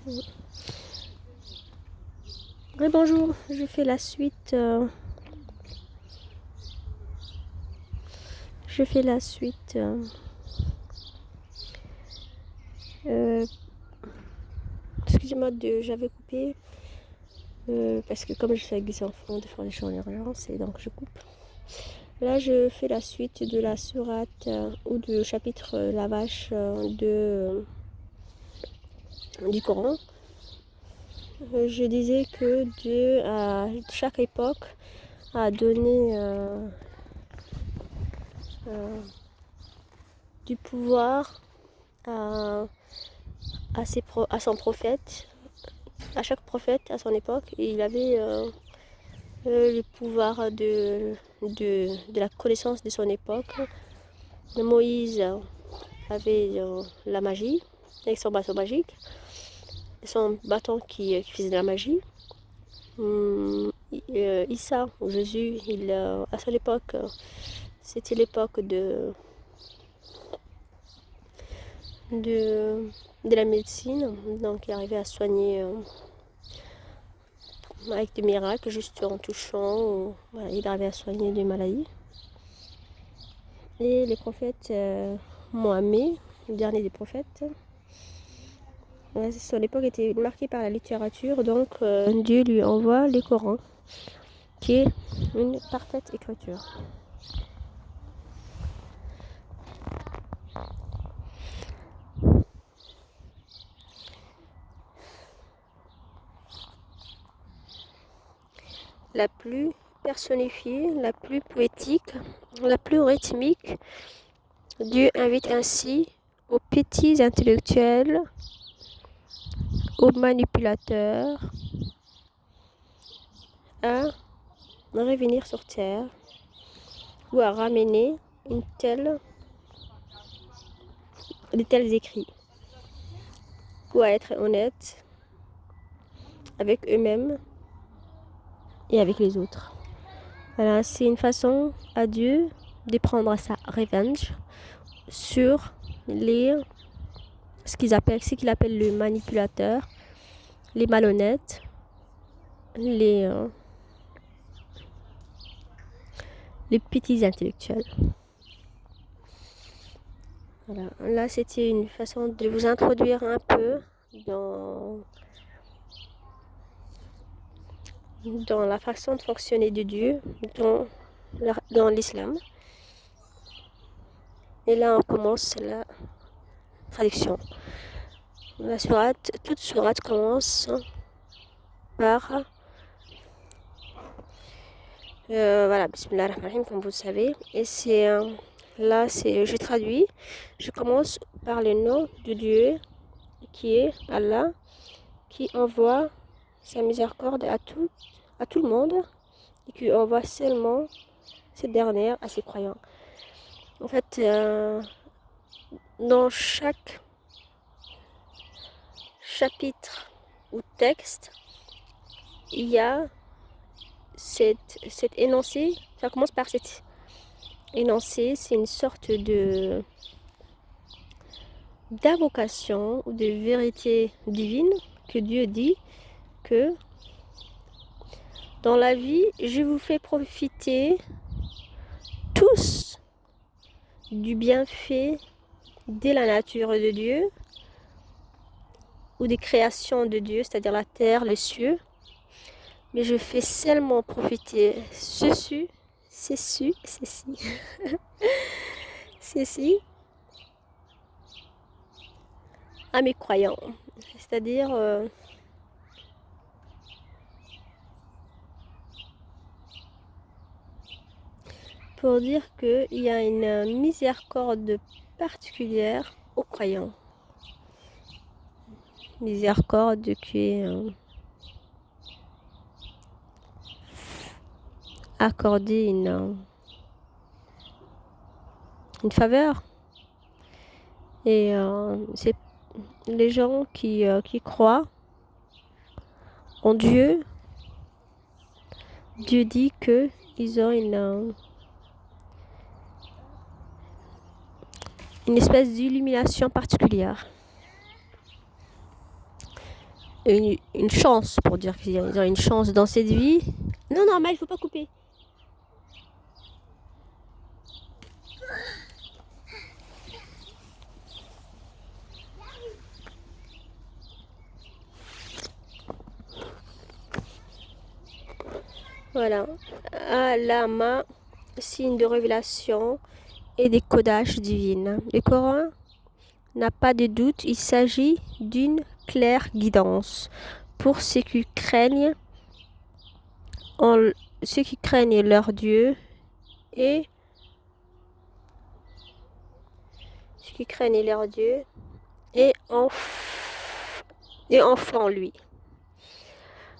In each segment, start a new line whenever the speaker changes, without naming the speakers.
Oui, bonjour, je fais la suite. Euh, Excusez-moi, j'avais coupé parce que comme je suis avec des enfants, de faire des choses en urgence et donc je coupe. Là, je fais la suite de la sourate ou du chapitre la vache du Coran. Je disais que Dieu, à chaque époque, a donné du pouvoir à, à son prophète, à chaque prophète à son époque, et il avait le pouvoir de la connaissance de son époque. Moïse avait la magie, avec son bâton magique, son bâton qui faisait de la magie. Issa, ou Jésus, à son époque, c'était l'époque de la médecine, donc il arrivait à soigner avec des miracles, juste en touchant, voilà, il arrivait à soigner des maladies. Et les prophètes Mohammed, le dernier des prophètes, son époque était marquée par la littérature, donc Dieu lui envoie les Corans, qui est une parfaite écriture. La plus personnifiée, la plus poétique, la plus rythmique. Dieu invite ainsi aux petits intellectuels, aux manipulateurs à revenir sur terre ou à ramener de tels écrits ou à être honnêtes avec eux-mêmes et avec les autres. Voilà, c'est une façon à Dieu de prendre sa revanche sur ce qu'il appelle le manipulateur, les malhonnêtes, les petits intellectuels. Voilà. Là, c'était une façon de vous introduire un peu dans la façon de fonctionner de Dieu, dans l'islam. Et là, on commence la traduction. Toute sourate commence par voilà, Bismillah ar-Rahman ar-Rahim, comme vous le savez. Et je traduis. Je commence par le nom de Dieu, qui est Allah, qui envoie sa miséricorde à tout le monde, et qui envoie seulement cette dernière à ses croyants. En fait, dans chaque chapitre ou texte, il y a cet énoncé. Ça commence par cet énoncé. C'est une sorte d'invocation ou de vérité divine que Dieu dit que dans la vie, je vous fais profiter tous du bienfait de la nature de Dieu ou des créations de Dieu, c'est-à-dire la terre, les cieux. Mais je fais seulement profiter ceci à mes croyants. C'est-à-dire pour dire qu'il y a une miséricorde particulière aux croyants. Miséricorde qui est accordée une faveur. Et c'est les gens qui croient en Dieu. Dieu dit qu'ils ont une espèce d'illumination particulière. une chance, pour dire qu'ils ont une chance dans cette vie. Non, normal, il faut pas couper. Voilà. Alama, signe de révélation et des codages divines. Le Coran n'a pas de doute, il s'agit d'une claire guidance pour ceux qui craignent leur Dieu et ceux qui craignent leur Dieu et enfant lui.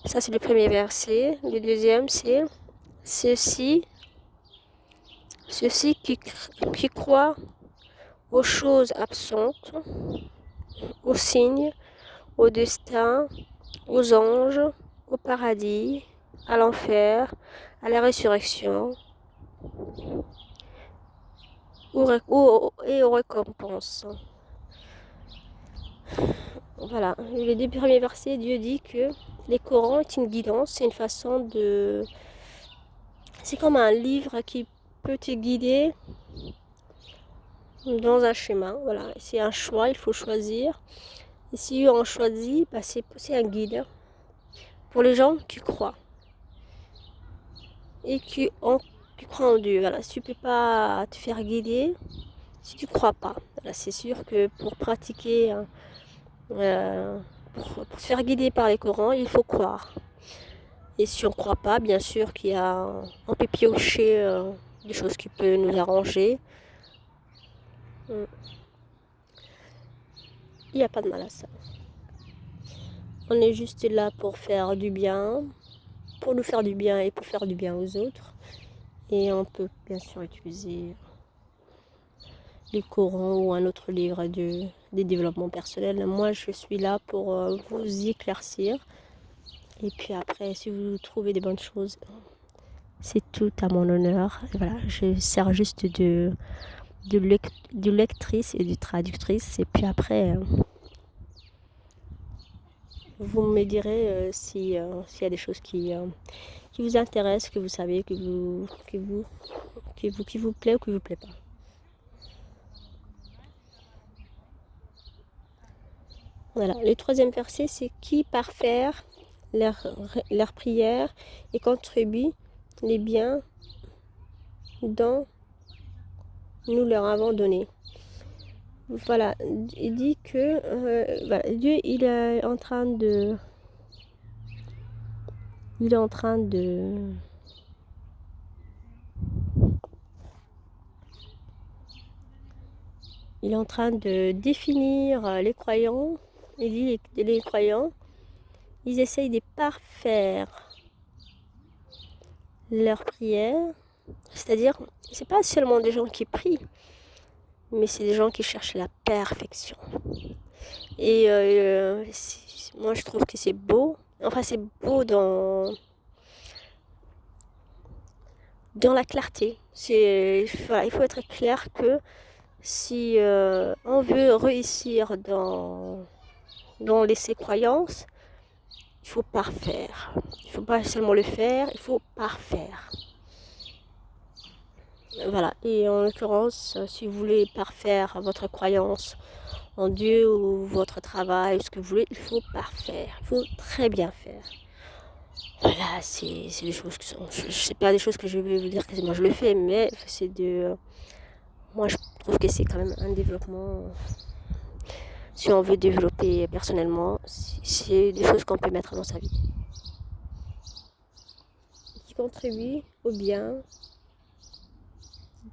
Ça c'est le premier verset. Le deuxième c'est ceux-ci qui croient aux choses absentes, aux signes, au destin, aux anges, au paradis, à l'enfer, à la résurrection et aux récompenses. Voilà, les deux premiers versets, Dieu dit que les Corans est une guidance, c'est une façon de... C'est comme un livre qui peut te guider dans un chemin. Voilà, c'est un choix, il faut choisir. Et si on choisit, bah c'est un guide pour les gens qui croient et qui croient en Dieu. Voilà, si tu peux pas te faire guider, si tu crois pas, voilà, c'est sûr que pour pratiquer, pour se faire guider par les Corans, il faut croire. Et si on ne croit pas, bien sûr on peut piocher des choses qui peuvent nous arranger. Il n'y a pas de mal à ça. On est juste là pour faire du bien, pour nous faire du bien et pour faire du bien aux autres. Et on peut bien sûr utiliser les Corans ou un autre livre des développements personnels. Moi, je suis là pour vous éclaircir. Et puis après, si vous trouvez des bonnes choses, c'est tout à mon honneur. Voilà, je sers juste de lectrice et de traductrice. Et puis après, vous me direz s'il y a des choses qui vous intéressent, que vous savez, qui vous plaît ou qui vous plaît pas. Voilà, le troisième verset, c'est qui par faire leur prière et contribue les biens dont nous leur avons donné. Voilà, il dit que voilà, Dieu il est en train de définir les croyants. Il dit les croyants, ils essayent de parfaire leur prière. C'est-à-dire, c'est pas seulement des gens qui prient, mais c'est des gens qui cherchent la perfection. Et moi, je trouve que c'est beau. Enfin, c'est beau dans la clarté. Il faut être clair que si on veut réussir dans ses croyances, il faut parfaire. Il ne faut pas seulement le faire, il faut parfaire. Voilà, et en l'occurrence, si vous voulez parfaire votre croyance en Dieu ou votre travail, ce que vous voulez, il faut parfaire, il faut très bien faire. Voilà, c'est des choses qui sont... C'est pas des choses que je vais vous dire que moi je le fais, mais c'est moi je trouve que c'est quand même un développement... Si on veut développer personnellement, c'est des choses qu'on peut mettre dans sa vie. Qui contribuent au bien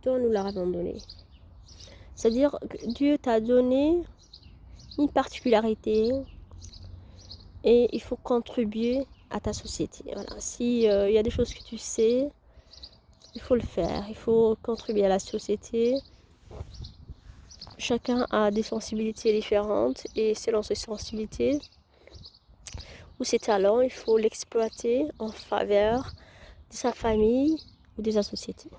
dont nous leur avons donné. C'est-à-dire que Dieu t'a donné une particularité et il faut contribuer à ta société. Voilà. Si y a des choses que tu sais, il faut le faire. Il faut contribuer à la société. Chacun a des sensibilités différentes et selon ses sensibilités ou ses talents, il faut l'exploiter en faveur de sa famille ou de sa société.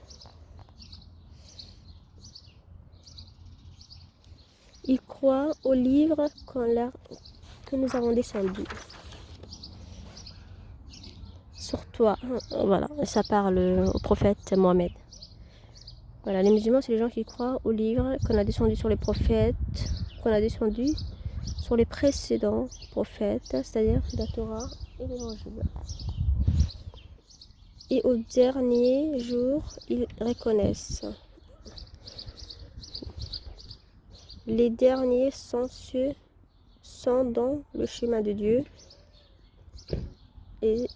Il croit au livre que nous avons descendu. toi, voilà, ça parle au prophète Mohammed. Voilà, les musulmans, c'est les gens qui croient au livre qu'on a descendu sur les prophètes, qu'on a descendu sur les précédents prophètes, c'est-à-dire la Torah et l'Évangile. Et au dernier jour, ils reconnaissent. Les derniers sont ceux sont dans le chemin de Dieu et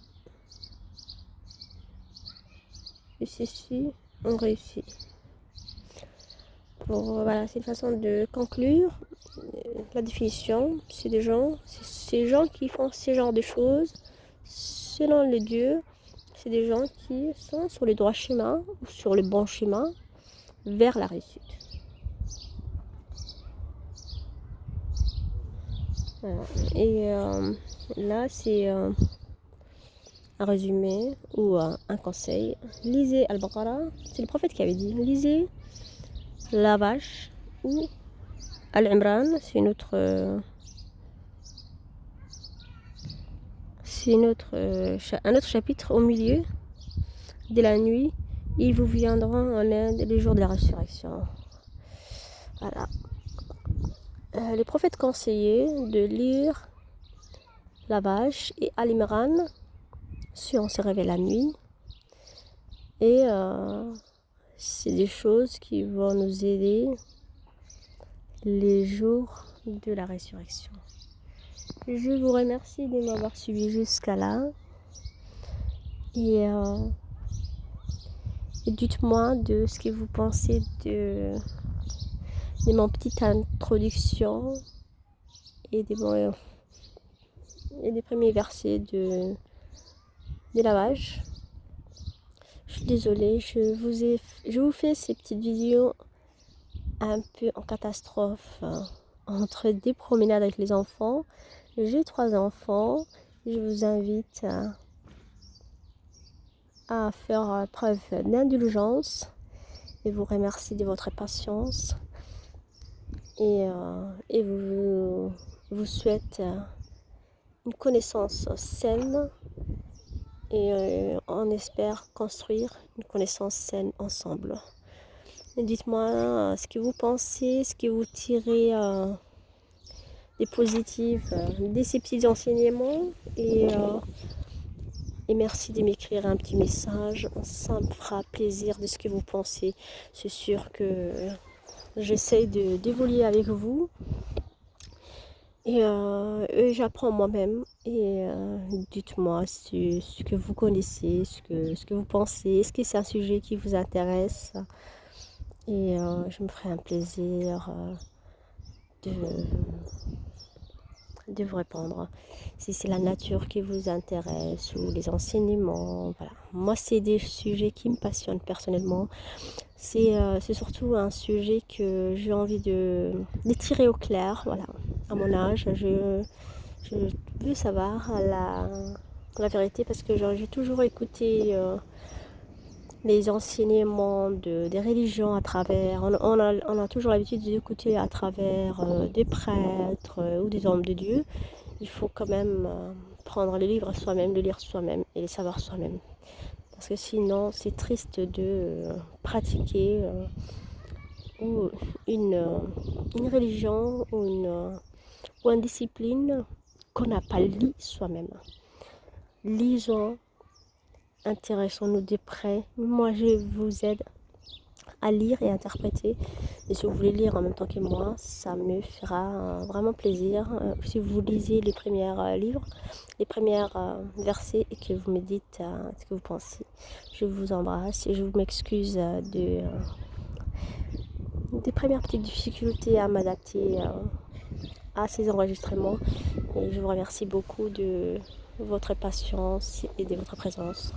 ceux-ci ont réussi. Voilà, c'est une façon de conclure la définition. C'est ces gens qui font ce genre de choses selon les dieux. C'est des gens qui sont sur le droit chemin ou sur le bon chemin vers la réussite. Voilà. Et là, c'est un résumé ou un conseil. Lisez Al-Baqarah. C'est le prophète qui avait dit. Lisez la vache ou Al-Imran. C'est un autre chapitre au milieu de la nuit. Ils vous viendront en aide les jours de la résurrection. Voilà. Les prophètes conseillaient de lire la vache et Al-Imran si on se réveille la nuit. Et c'est des choses qui vont nous aider les jours de la résurrection. Je vous remercie de m'avoir suivi jusqu'à là. Et dites-moi de ce que vous pensez de mon petite introduction et des premiers versets de la vache. Je suis désolée, je vous fais ces petites vidéos un peu en catastrophe entre des promenades avec les enfants. J'ai 3 enfants. Je vous invite à faire preuve d'indulgence et vous remercie de votre patience. Et vous souhaite une connaissance saine et on espère construire une connaissance saine ensemble. Dites-moi ce que vous pensez, ce que vous tirez des positifs de ces petits enseignements et merci de m'écrire un petit message, ça me fera plaisir de ce que vous pensez. C'est sûr que j'essaie d'évoluer avec vous et j'apprends moi-même et dites-moi ce que vous connaissez, ce que vous pensez, est-ce que c'est un sujet qui vous intéresse et je me ferai un plaisir de vous répondre. Si c'est la nature qui vous intéresse ou les enseignements, voilà. Moi, c'est des sujets qui me passionnent personnellement. C'est surtout un sujet que j'ai envie de tirer au clair, voilà. À mon âge, je veux savoir la vérité parce que j'ai toujours écouté les enseignements des religions à travers, on a toujours l'habitude d'écouter à travers des prêtres ou des hommes de Dieu. Il faut quand même prendre les livres soi-même, les lire soi-même et les savoir soi-même. Parce que sinon, c'est triste de pratiquer ou une religion ou une discipline qu'on n'a pas lu soi-même. Lisons, intéressons-nous de près. Moi, je vous aide à lire et interpréter. Et si vous voulez lire en même temps que moi, ça me fera vraiment plaisir. Si vous lisez les premiers livres, les premiers versets et que vous me dites ce que vous pensez. Je vous embrasse et je m'excuse des premières petites difficultés à m'adapter à ces enregistrements. Et je vous remercie beaucoup de votre patience et de votre présence.